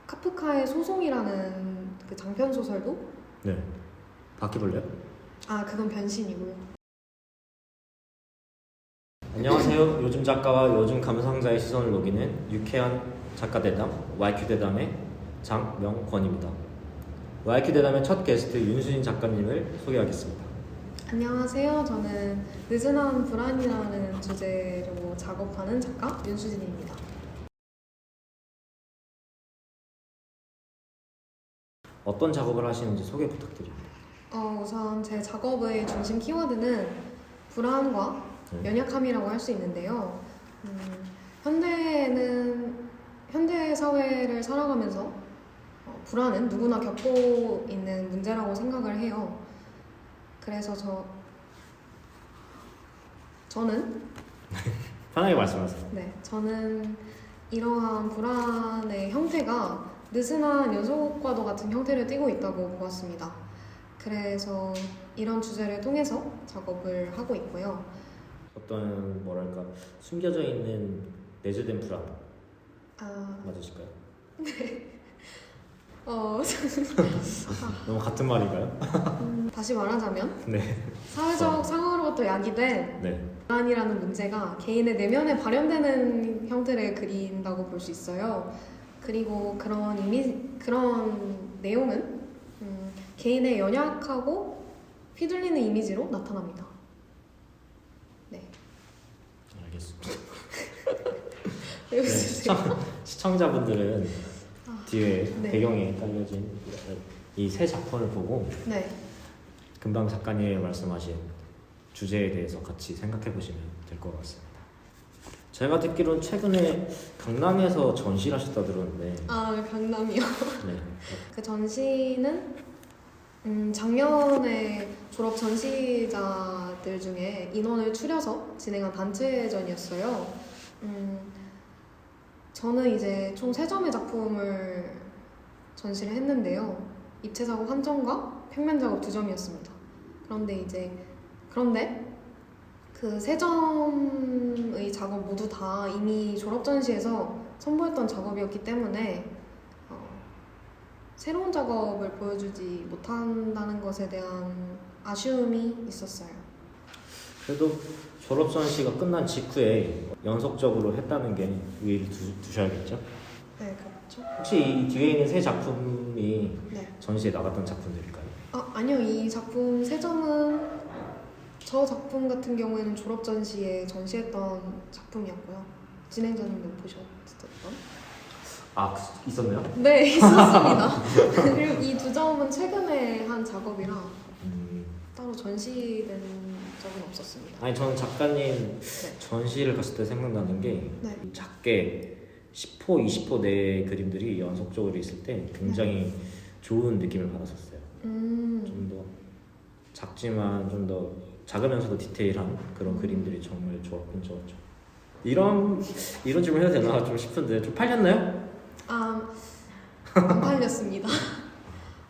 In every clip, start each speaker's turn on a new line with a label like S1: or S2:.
S1: 카프카의 소송이라는 그 장편 소설도
S2: 네. 바퀴벌레요?
S1: 그건 변신이고요.
S2: 안녕하세요. 요즘 작가와 요즘 감상자의 시선을 녹이는 유쾌한 작가 대담 YQ 대담의 장명권입니다. YQ 대담의 첫 게스트 윤수진 작가님을 소개하겠습니다.
S1: 안녕하세요. 저는 느슨한 불안이라는 주제로 작업하는 작가 윤수진입니다.
S2: 어떤 작업을 하시는지 소개 부탁드립니다.
S1: 우선 제 작업의 중심 키워드는 불안과 연약함이라고 할 수 있는데요. 현대 사회를 살아가면서 불안은 누구나 겪고 있는 문제라고 생각을 해요. 그래서 저는
S2: 편하게 말씀하세요.
S1: 네, 저는 이러한 불안의 형태가 느슨한 연속과도 같은 형태를 띠고 있다고 보았습니다. 그래서 이런 주제를 통해서 작업을 하고 있고요.
S2: 어떤 뭐랄까 숨겨져 있는 내재된 불안 맞으실까요? 너무 같은 말인가요?
S1: 다시 말하자면
S2: 네.
S1: 사회적 상황으로부터 야기된
S2: 네.
S1: 불안이라는 문제가 개인의 내면에 발현되는 형태를 그린다고 볼 수 있어요. 그리고 그런 내용은 개인의 연약하고 휘둘리는 이미지로 나타납니다. 네.
S2: 알겠습니다.
S1: 왜 웃으세요?
S2: 시청자분들은 뒤에
S1: 네.
S2: 배경에 깔려진 이 세 작품을 보고
S1: 네.
S2: 금방 작가님이 말씀하신 주제에 대해서 같이 생각해 보시면 될 것 같습니다. 제가 듣기로는 최근에 강남에서 전시를 하셨다 들었는데
S1: 강남이요.
S2: 네.
S1: 그 전시는 작년에 졸업 전시자들 중에 인원을 추려서 진행한 단체전이었어요. 저는 이제 총 3점의 작품을 전시를 했는데요. 입체 작업 1점과 평면 작업 2점이었습니다. 그런데 그 3점의 작업 모두 다 이미 졸업 전시에서 선보였던 작업이었기 때문에 새로운 작업을 보여주지 못한다는 것에 대한 아쉬움이 있었어요.
S2: 그래도 졸업 전시가 끝난 직후에 연속적으로 했다는 게 의의를 두셔야겠죠?
S1: 네, 그렇죠.
S2: 혹시 이 뒤에 있는 세 작품이
S1: 네.
S2: 전시에 나갔던 작품들일까요?
S1: 아니요. 이 작품 3점은 저 작품 같은 경우에는 졸업 전시에 전시했던 작품이었고요. 진행자님도 보셨었던?
S2: 있었나요?
S1: 네, 있었습니다. 그리고 이 2점은 최근에 한 작업이라 따로 전시된 적은 없었습니다.
S2: 아니 저는 작가님 전시를 갔을 때 생각나는 게 작게 10호, 20호 내 그림들이 연속적으로 있을 때 굉장히 좋은 느낌을 받았었어요. 좀 더 작지만 좀 더 작으면서도 디테일한 그런 그림들이 정말 좋았죠. 이런 질문 해도 되나 좀 싶은데 좀 팔렸나요?
S1: 안 팔렸습니다.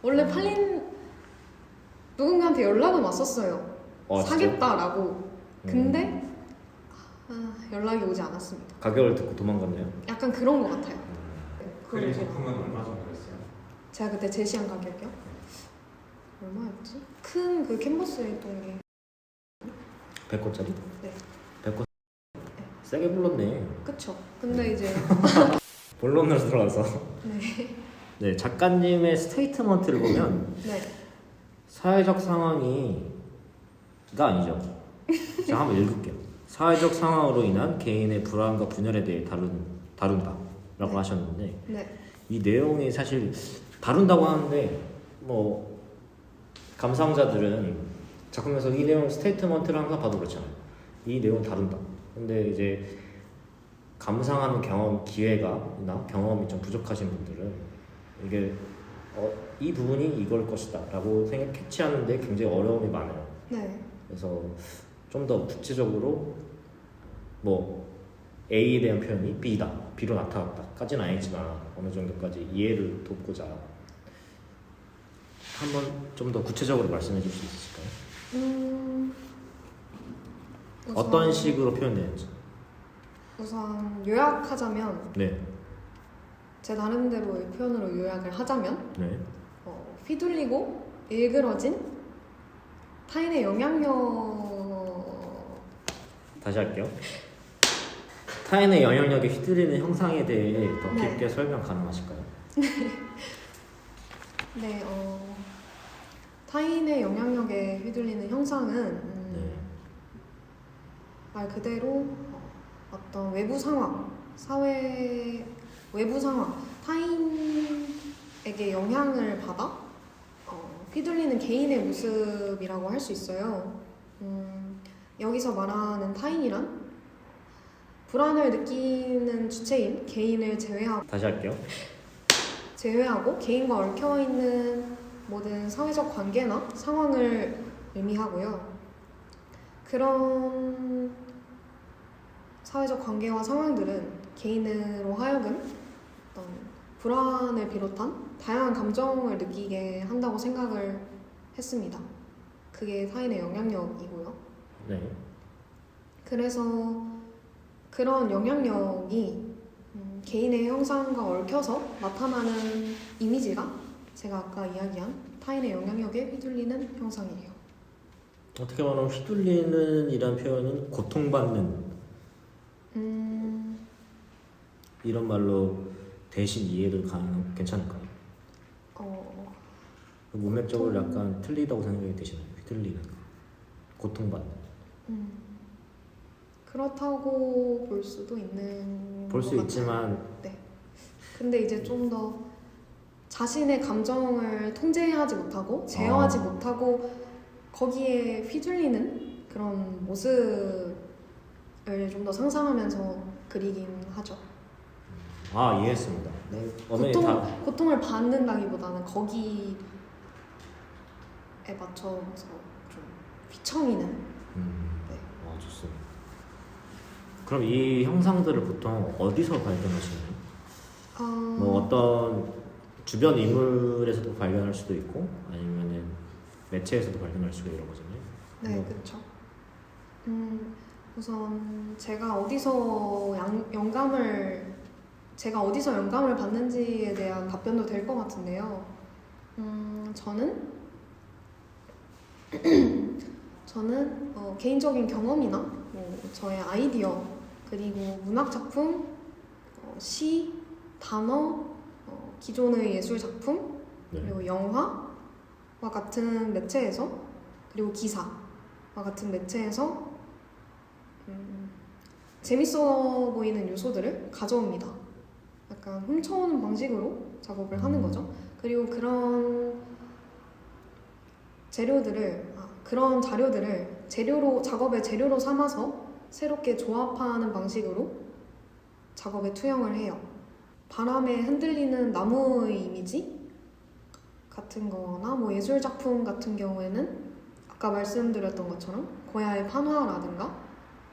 S1: 원래 누군가한테 연락은 왔었어요. 사겠다라고. 근데 연락이 오지 않았습니다.
S2: 가격을 듣고 도망갔나요?
S1: 약간 그런 것 같아요.
S3: 그림 제품은 얼마 정도 했어요?
S1: 제가 그때 제시한 가격이요? 얼마였지? 큰 그 캔버스에 있던 게
S2: 100권짜리?
S1: 네.
S2: 100권? 세게 불렀네.
S1: 그쵸. 근데 이제
S2: 본론으로 들어가서
S1: 네.
S2: 네, 작가님의 스테이트먼트를 보면
S1: 네.
S2: 사회적 상황이가 아니죠. 제가 한번 읽을게요. 사회적 상황으로 인한 개인의 불안과 분열에 대해 다룬다라고 하셨는데
S1: 네.
S2: 이 내용이 사실 다룬다고 하는데 뭐 감상자들은 작품에서 이 내용 스테이트먼트를 항상 봐도 그렇잖아요. 이 내용 다룬다. 근데 이제 감상하는 기회가나 경험이 좀 부족하신 분들은 이게 이 부분이 이걸 것이다 라고 캐치하는데 굉장히 어려움이 많아요.
S1: 네.
S2: 그래서 좀 더 구체적으로 뭐 A에 대한 표현이 B다, B로 나타났다 까지는 아니지만 어느 정도까지 이해를 돕고자 한번 좀 더 구체적으로 말씀해 줄 수 있으실까요? 어떤 식으로 표현되는지.
S1: 우선 요약하자면
S2: 네.
S1: 제 나름대로의 표현으로 요약을 하자면
S2: 네.
S1: 휘둘리고 일그러진 타인의 영향력.
S2: 다시 할게요. 타인의 영향력에 휘둘리는 형상에 대해 더
S1: 네.
S2: 깊게 설명 가능하실까요?
S1: 네, 타인의 영향력에 휘둘리는 형상은
S2: 네.
S1: 말 그대로 어떤 외부 상황, 사회 외부 상황, 타인에게 영향을 받아 휘둘리는 개인의 모습이라고 할 수 있어요. 여기서 말하는 타인이란 불안을 느끼는 주체인 개인을
S2: 다시 할게요.
S1: 제외하고 개인과 얽혀있는 모든 사회적 관계나 상황을 의미하고요. 그런 사회적 관계와 상황들은 개인으로 하여금 어떤 불안을 비롯한 다양한 감정을 느끼게 한다고 생각을 했습니다. 그게 타인의 영향력이고요.
S2: 네.
S1: 그래서 그런 영향력이 개인의 형상과 얽혀서 나타나는 이미지가 제가 아까 이야기한 타인의 영향력에 휘둘리는 형상이에요.
S2: 어떻게 말하면 휘둘리는 이란 표현은 고통받는 이런 말로 대신 이해를 괜찮을까요? 문맥적으로 약간 틀리다고 생각이 되시나요? 휘둘리는 고통받는.
S1: 그렇다고 볼 수도 있는
S2: 볼 수
S1: 것 같아요.
S2: 있지만
S1: 네. 근데 이제 좀 더 자신의 감정을 통제하지 못하고 제어하지 못하고 거기에 휘둘리는 그런 모습을 좀 더 상상하면서 그리긴 하죠.
S2: 이해했습니다. 네. 어머니
S1: 고통을 받는다기보다는 거기에 맞춰서 좀 휘청이는. 네.
S2: 좋습니다. 그럼 이 형상들을 보통 어디서 발견하시나요? 뭐 어떤 주변 인물에서도 발견할 수도 있고 아니면은 매체에서도 발견할 수가 있는 거잖아요.
S1: 네, 그렇죠. 우선 제가 어디서 영감을 받는지에 대한 답변도 될 것 같은데요. 저는 개인적인 경험이나 저의 아이디어 그리고 문학 작품, 시, 단어, 기존의 예술 작품
S2: 네.
S1: 그리고 영화와 같은 매체에서 그리고 기사와 같은 매체에서 재밌어 보이는 요소들을 가져옵니다. 약간 훔쳐오는 방식으로 작업을 하는 거죠. 그리고 그런 그런 자료들을 작업의 재료로 삼아서 새롭게 조합하는 방식으로 작업에 투영을 해요. 바람에 흔들리는 나무의 이미지 같은 거나 뭐 예술 작품 같은 경우에는 아까 말씀드렸던 것처럼 고야의 판화라든가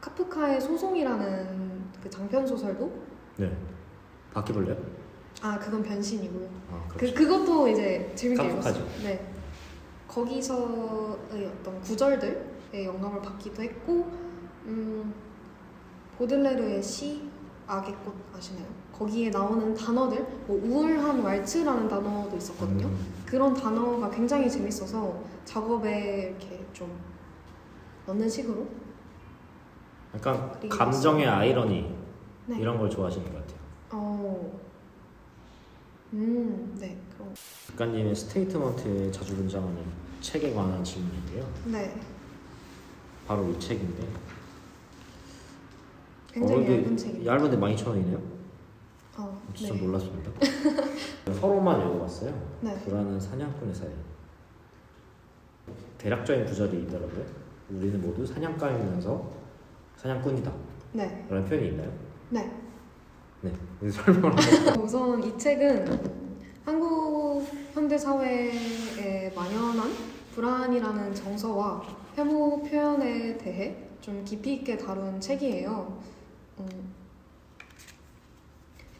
S1: 카프카의 소송이라는 그 장편 소설도
S2: 네. 바퀴벌레요?
S1: 그건 변신이고요.
S2: 그렇죠.
S1: 그것도 이제 재밌게
S2: 카프카죠.
S1: 읽었어요. 네. 거기서의 어떤 구절들에 영감을 받기도 했고, 보들레르의 시 악의 꽃 아시나요? 거기에 나오는 단어들, 뭐 우울한 왈츠라는 단어도 있었거든요. 그런 단어가 굉장히 재밌어서 작업에 이렇게 좀 넣는 식으로.
S2: 약간
S1: 그리고
S2: 감정의 아이러니
S1: 네.
S2: 이런 걸 좋아하시는 것 같아요.
S1: 네, 그럼.
S2: 작가님의 스테이트먼트에 자주 등장하는 책에 관한 질문인데요.
S1: 네,
S2: 바로 이 책인데.
S1: 굉장히
S2: 이게
S1: 얇은 책입니다.
S2: 얇은데 12,000원이네요. 진짜
S1: 네.
S2: 놀랐습니다. 서로만 읽어봤어요.
S1: 네.
S2: 불안한 사냥꾼의 사연. 대략적인 구절이 있더라고요. 우리는 모두 사냥가이면서 사냥꾼이다.
S1: 네,
S2: 그런 표현이 있나요?
S1: 네.
S2: 네. 설명을 한번.
S1: 우선 이 책은 한국 현대 사회에 만연한 불안이라는 정서와 혐오 표현에 대해 좀 깊이 있게 다룬 책이에요.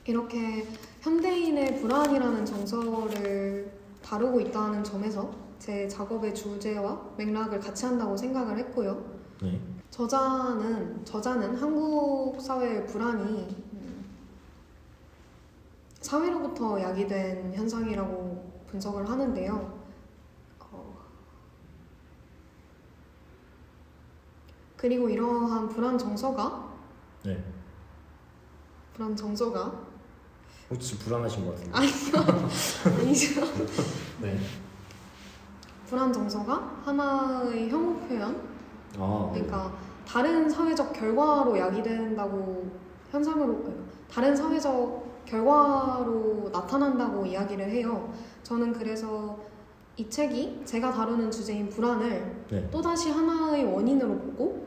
S1: 이렇게 현대인의 불안이라는 정서를 다루고 있다는 점에서 제 작업의 주제와 맥락을 같이 한다고 생각을 했고요.
S2: 네.
S1: 저자는 한국 사회의 불안이 사회로부터 야기된 현상이라고 분석을 하는데요. 그리고 이러한 불안 정서가
S2: 네. 혹시 불안하신 것 같은데?
S1: 아니죠.
S2: 네.
S1: 불안 정서가 하나의 혐오 표현,
S2: 아,
S1: 그러니까 다른 사회적 결과로 야기된다고 다른 사회적 결과로 나타난다고 이야기를 해요. 저는 그래서 이 책이 제가 다루는 주제인 불안을
S2: 네.
S1: 또다시 하나의 원인으로 보고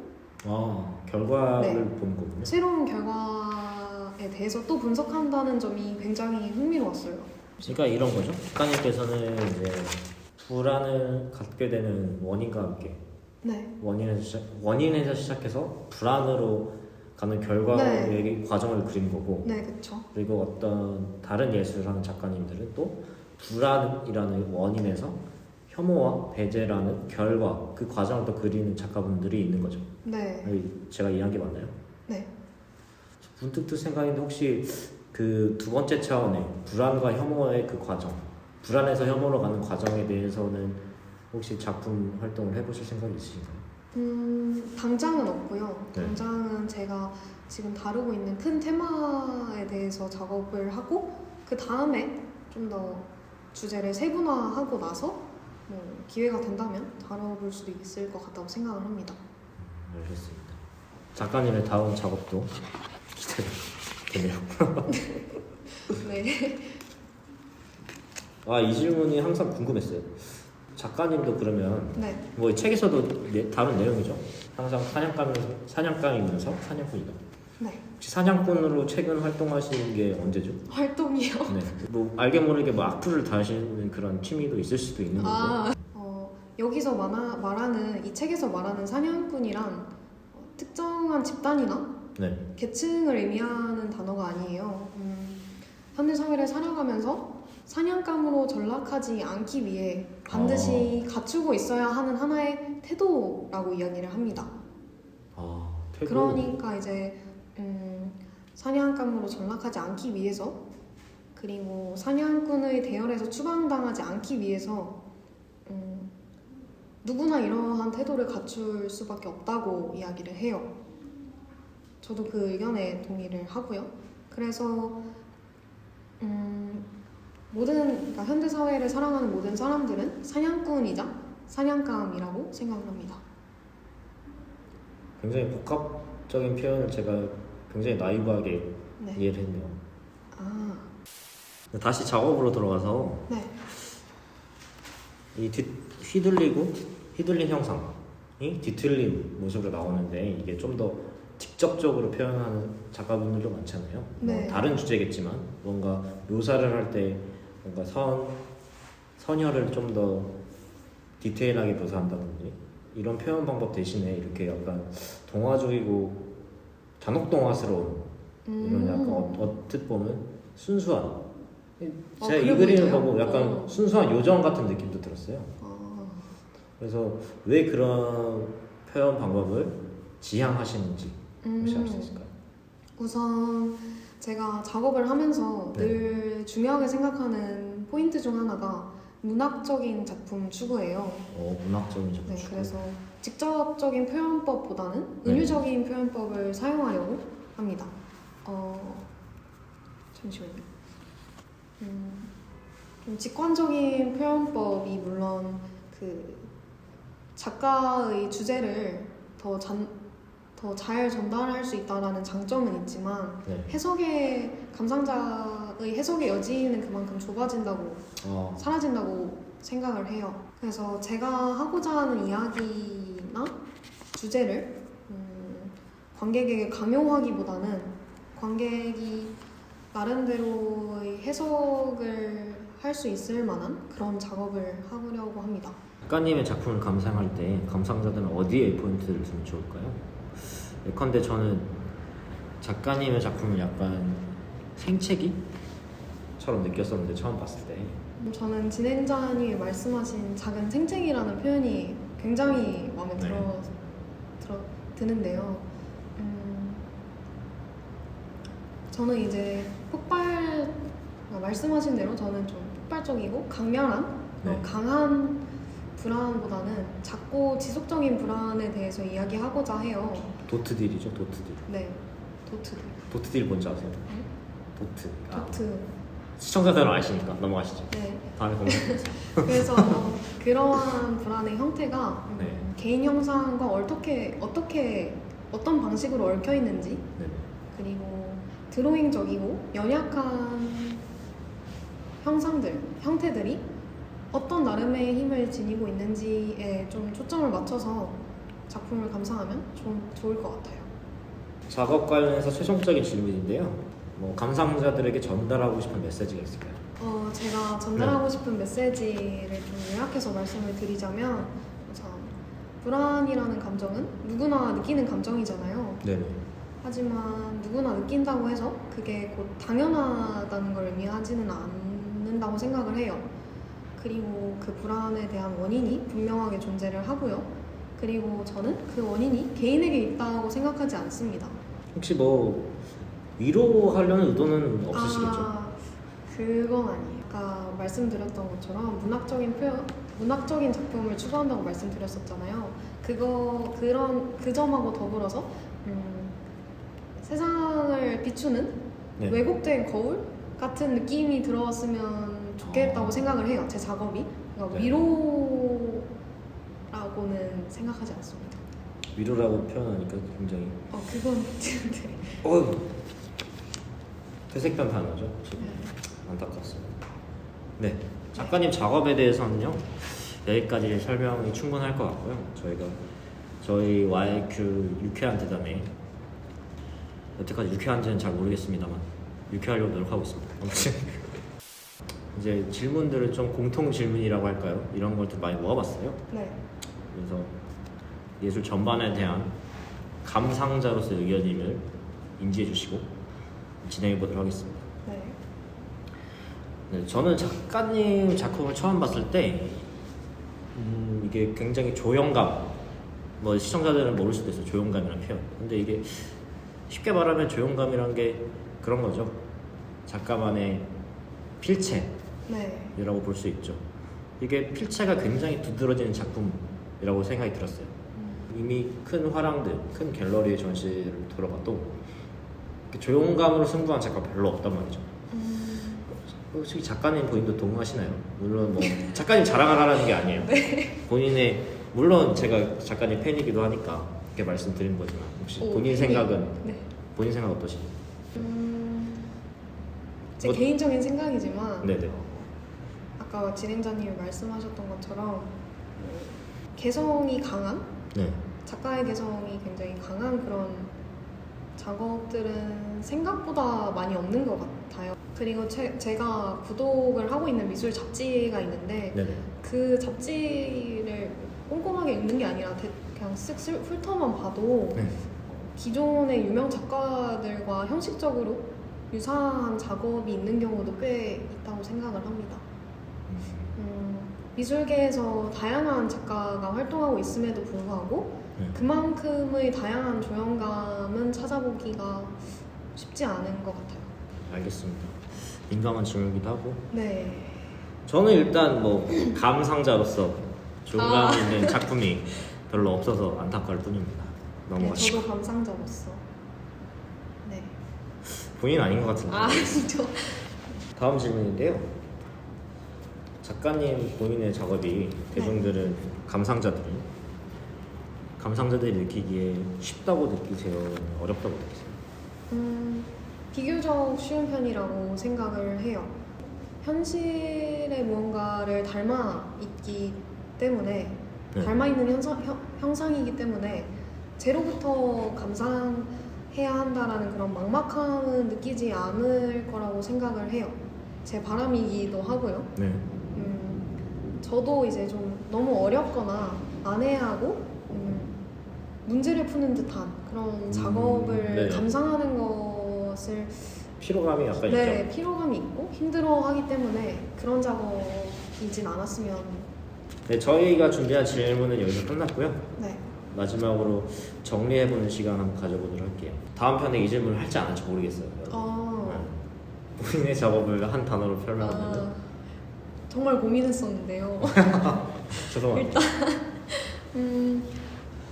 S2: 결과를
S1: 네.
S2: 보는 거군요.
S1: 새로운 결과에 대해서 또 분석한다는 점이 굉장히 흥미로웠어요.
S2: 그러니까 이런 거죠. 작가님께서는 이제 불안을 갖게 되는 원인과 함께
S1: 네,
S2: 원인에서 시작해서 불안으로 가는 결과의 과정을 그린 거고,
S1: 네, 그렇죠.
S2: 그리고 어떤 다른 예술을 하는 작가님들은 또 불안이라는 원인에서 혐오와 배제라는 결과, 그 과정을 또 그리는 작가분들이 있는 거죠.
S1: 네,
S2: 제가 이해한 게 맞나요?
S1: 네.
S2: 문득 든 생각인데 혹시 그 두 번째 차원의 불안과 혐오의 그 과정, 불안에서 혐오로 가는 과정에 대해서는 혹시 작품 활동을 해보실 생각이 있으신가요?
S1: 당장은 없고요.
S2: 네.
S1: 당장은 제가 지금 다루고 있는 큰 테마에 대해서 작업을 하고 그 다음에 좀 더 주제를 세분화하고 나서 뭐 기회가 된다면 다뤄볼 수도 있을 것 같다고 생각을 합니다.
S2: 알겠습니다. 작가님의 다음 작업도 기대되네요.
S1: 네.
S2: 이 질문이 항상 궁금했어요. 작가님도 그러면
S1: 네.
S2: 뭐 책에서도 다룬 내용이죠. 항상 사냥감이면서 사냥꾼이다.
S1: 네.
S2: 혹시 사냥꾼으로 최근 활동하시는 게 언제죠?
S1: 활동이요?
S2: 네. 뭐 알게 모르게 뭐 악플을 다시는 그런 취미도 있을 수도 있는 거고.
S1: 여기서 말하는 이 책에서 말하는 사냥꾼이란 특정한 집단이나
S2: 네.
S1: 계층을 의미하는 단어가 아니에요. 현대 사회를 살아가면서 사냥감으로 전락하지 않기 위해 반드시 갖추고 있어야 하는 하나의 태도라고 이야기를 합니다.
S2: 태도.
S1: 그러니까 이제 사냥감으로 전락하지 않기 위해서, 그리고 사냥꾼의 대열에서 추방당하지 않기 위해서 누구나 이러한 태도를 갖출 수밖에 없다고 이야기를 해요. 저도 그 의견에 동의를 하고요. 그래서 그러니까 현대 사회를 살아가는 모든 사람들은 사냥꾼이자 사냥감이라고 생각을 합니다.
S2: 굉장히 복합적인 표현을 제가 굉장히 나이브하게
S1: 네.
S2: 이해를 했네요.
S1: 아,
S2: 다시 작업으로 돌아가서
S1: 네.
S2: 이 휘둘린 형상이 뒤틀린 모습으로 나오는데 이게 좀 더 직접적으로 표현하는 작가분들도 많잖아요.
S1: 네.
S2: 다른 주제겠지만 뭔가 묘사를 할 때 뭔가 선혈을 좀 더 디테일하게 묘사한다든지 이런 표현 방법 대신에 이렇게 약간 동화적이고 잔혹동화스러운 이런 약간 어떻게 보면 순수한 제가 이
S1: 그래
S2: 그림을
S1: 보이나요?
S2: 보고 약간 순수한 요정 같은 느낌도 들었어요. 그래서 왜 그런 표현 방법을 지향하시는지 혹시 알 수 있을까요?
S1: 우선 제가 작업을 하면서
S2: 네.
S1: 늘 중요하게 생각하는 포인트 중 하나가 문학적인 작품 추구예요.
S2: 문학적인 작품.
S1: 네, 그래서 직접적인 표현법보다는
S2: 네.
S1: 은유적인 표현법을 사용하려고 합니다. 잠시만요. 좀 직관적인 표현법이 물론 그 작가의 주제를 더 잘 전달할 수 있다는 장점은 있지만
S2: 네.
S1: 감상자의 해석의 여지는 그만큼 좁아진다고 사라진다고 생각을 해요. 그래서 제가 하고자 하는 이야기나 주제를 관객에게 강요하기보다는 관객이 나름대로의 해석을 할 수 있을 만한 그런 작업을 하려고 합니다.
S2: 작가님의 작품을 감상할 때 감상자들은 어디에 포인트를 두면 좋을까요? 예컨대 저는 작가님의 작품을 약간 생채기처럼 느꼈었는데 처음 봤을 때
S1: 저는 진행자님이 말씀하신 작은 생채기라는 표현이 굉장히 마음에
S2: 네.
S1: 드는데요. 저는 이제 그러니까 말씀하신 대로 저는 좀 폭발적이고 강렬한
S2: 네.
S1: 강한 불안보다는 작고 지속적인 불안에 대해서 이야기하고자 해요.
S2: 도트딜이죠, 도트딜.
S1: 네, 도트.
S2: 도트딜 뭔지 아세요? 도트.
S1: 도트.
S2: 시청자들은 아시니까 넘어가시죠.
S1: 네.
S2: 다음에 검색해보세요.
S1: 그래서 그러한 불안의 형태가
S2: 네.
S1: 개인 형상과 어떤 방식으로 얽혀 있는지
S2: 네.
S1: 그리고 드로잉적이고 연약한 형태들이 어떤 나름의 힘을 지니고 있는지에 좀 초점을 맞춰서 작품을 감상하면 좀 좋을 것 같아요.
S2: 작업 관련해서 최종적인 질문인데요. 뭐 감상자들에게 전달하고 싶은 메시지가 있을까요?
S1: 제가 전달하고 싶은 메시지를 좀 요약해서 말씀을 드리자면 우선 불안이라는 감정은 누구나 느끼는 감정이잖아요.
S2: 네네.
S1: 하지만 누구나 느낀다고 해서 그게 곧 당연하다는 걸 의미하지는 않는다고 생각을 해요. 그리고 그 불안에 대한 원인이 분명하게 존재를 하고요. 그리고 저는 그 원인이 개인에게 있다고 생각하지 않습니다.
S2: 혹시 뭐 위로하려는 의도는 없으시겠죠?
S1: 그건 아니에요. 아까 말씀드렸던 것처럼 문학적인 작품을 추구한다고 말씀드렸었잖아요. 그 점하고 더불어서 세상을 비추는
S2: 네.
S1: 왜곡된 거울 같은 느낌이 들어왔으면 좋겠다고 생각을 해요. 제 작업이. 그러니까
S2: 네.
S1: 위로라고는 생각하지 않습니다.
S2: 위로라고 표현하니까 굉장히
S1: 그건 네.
S2: 퇴색된 단어죠. 지금 안타깝습니다. 네, 작가님 작업에 대해서는요 여기까지 설명이 충분할 것 같고요. 저희 YQ 유쾌한 대담에 여태까지 유쾌한지는 잘 모르겠습니다만 유쾌하려고 노력하고 있습니다. 아무튼 이제 질문들을 좀 공통 질문이라고 할까요? 이런 걸 좀 많이 모아봤어요.
S1: 네.
S2: 그래서 예술 전반에 대한 감상자로서 의견임을 인지해 주시고 진행해 보도록 하겠습니다.
S1: 네.
S2: 네, 저는 작가님 작품을 처음 봤을 때 이게 굉장히 조형감, 뭐 시청자들은 모를 수도 있어요. 조형감이라는 표현. 근데 이게 쉽게 말하면 조형감이란 게 그런 거죠. 작가만의 필체라고
S1: 네.
S2: 볼 수 있죠. 이게 필체가 굉장히 두드러지는 작품이라고 생각이 들었어요. 이미 큰 화랑들, 큰 갤러리의 전시를 들어봐도 조형감으로 승부한 작가 별로 없단 말이죠. 솔직히 작가님 본인도 동의하시나요? 물론 뭐 작가님 자랑을 하라는 게 아니에요.
S1: 네.
S2: 본인의 물론 제가 작가님 팬이기도 하니까 이렇게 말씀드린 거지만 혹시 본인 생각은
S1: 네.
S2: 본인 생각 어떠신가요?
S1: 제
S2: 뭐-
S1: 개인적인 생각이지만
S2: 네네.
S1: 아까 진행자님이 말씀하셨던 것처럼 개성이 강한
S2: 네.
S1: 작가의 개성이 굉장히 강한 그런 작업들은 생각보다 많이 없는 것 같아요. 그리고 제가 구독을 하고 있는 미술 잡지가 있는데
S2: 네네.
S1: 그 잡지를 꼼꼼하게 읽는 게 아니라 그냥 쓱 훑어만 봐도
S2: 네.
S1: 기존의 유명 작가들과 형식적으로 유사한 작업이 있는 경우도 꽤 있다고 생각을 합니다. 미술계에서 다양한 작가가 활동하고 있음에도 불구하고
S2: 네.
S1: 그만큼의 다양한 조형감은 찾아보기가 쉽지 않은 것 같아요.
S2: 알겠습니다. 민감한 질문이기도 하고
S1: 네.
S2: 저는 일단 뭐 감상자로서 조형감 있는 작품이 별로 없어서 안타까울 뿐입니다.
S1: 네,
S2: 넘어가시고.
S1: 저도 감상자로서. 네.
S2: 본인 아닌 것 같은데.
S1: 진짜.
S2: 다음 질문인데요. 작가님 본인의 작업이 대중들은 감상자들이 느끼기에 쉽다고 느끼세요? 어렵다고 느끼세요?
S1: 비교적 쉬운 편이라고 생각을 해요. 현실의 무언가를 닮아 있기 때문에
S2: 네.
S1: 닮아 있는 형상이기 때문에 제로부터 감상해야 한다라는 그런 막막함은 느끼지 않을 거라고 생각을 해요. 제 바람이기도 하고요.
S2: 네.
S1: 저도 이제 좀 너무 어렵거나 난해하고 문제를 푸는 듯한 그런 작업을
S2: 네.
S1: 감상하는 것을
S2: 피로감이 약간
S1: 네,
S2: 있죠.
S1: 피로감이 있고 힘들어하기 때문에 그런 작업이진 않았으면.
S2: 네, 저희가 준비한 질문은 여기서 끝났고요.
S1: 네.
S2: 마지막으로 정리해보는 시간 한번 가져보도록 할게요. 다음 편에 이 질문을 할지 안 할지 모르겠어요.
S1: 아,
S2: 본인의 작업을 한 단어로 표현하면
S1: 정말 고민했었는데요.
S2: 죄송합니다.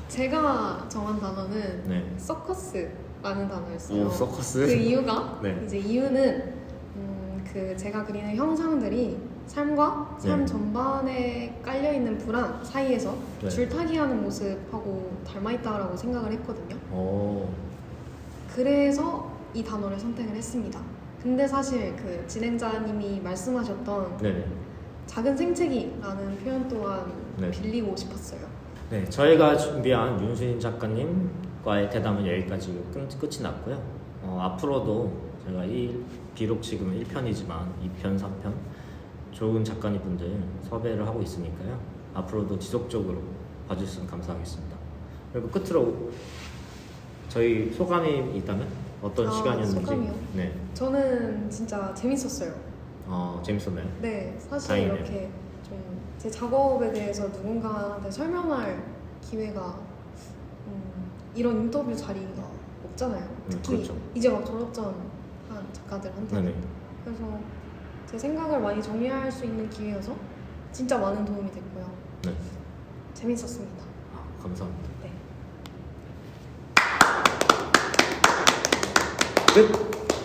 S1: 제가 정한 단어는
S2: 네.
S1: 서커스라는 단어였어요.
S2: 오, 서커스?
S1: 그 이유가
S2: 네.
S1: 이제 이유는 그 제가 그리는 형상들이 삶과 삶
S2: 네.
S1: 전반에 깔려 있는 불안 사이에서
S2: 네.
S1: 줄타기하는 모습하고 닮아 있다라고 생각을 했거든요.
S2: 오.
S1: 그래서 이 단어를 선택을 했습니다. 근데 사실 그 진행자님이 말씀하셨던
S2: 네네.
S1: 작은 생채기라는 표현 또한
S2: 네.
S1: 빌리고 싶었어요.
S2: 네, 저희가 준비한 윤수인 작가님과의 대담은 여기까지 끝이 났고요. 앞으로도 제가 비록 지금 1편이지만 2편, 3편 좋은 작가님분들 섭외를 하고 있으니까요. 앞으로도 지속적으로 봐주시면 감사하겠습니다. 그리고 끝으로 저희 소감이 있다면 어떤 시간이었는지.
S1: 소감이요?
S2: 네,
S1: 저는 진짜 재밌었어요.
S2: 재밌었나요?
S1: 네, 사실
S2: 다행이네요.
S1: 이렇게 좀 제 작업에 대해서 누군가한테 설명할 기회가 이런 인터뷰 자리가 없잖아요. 특히
S2: 그렇죠.
S1: 이제 막 졸업전 한 작가들한테.
S2: 네네.
S1: 그래서 제 생각을 많이 정리할 수 있는 기회여서 진짜 많은 도움이 됐고요.
S2: 네.
S1: 재밌었습니다.
S2: 감사합니다.
S1: 네.
S2: 끝!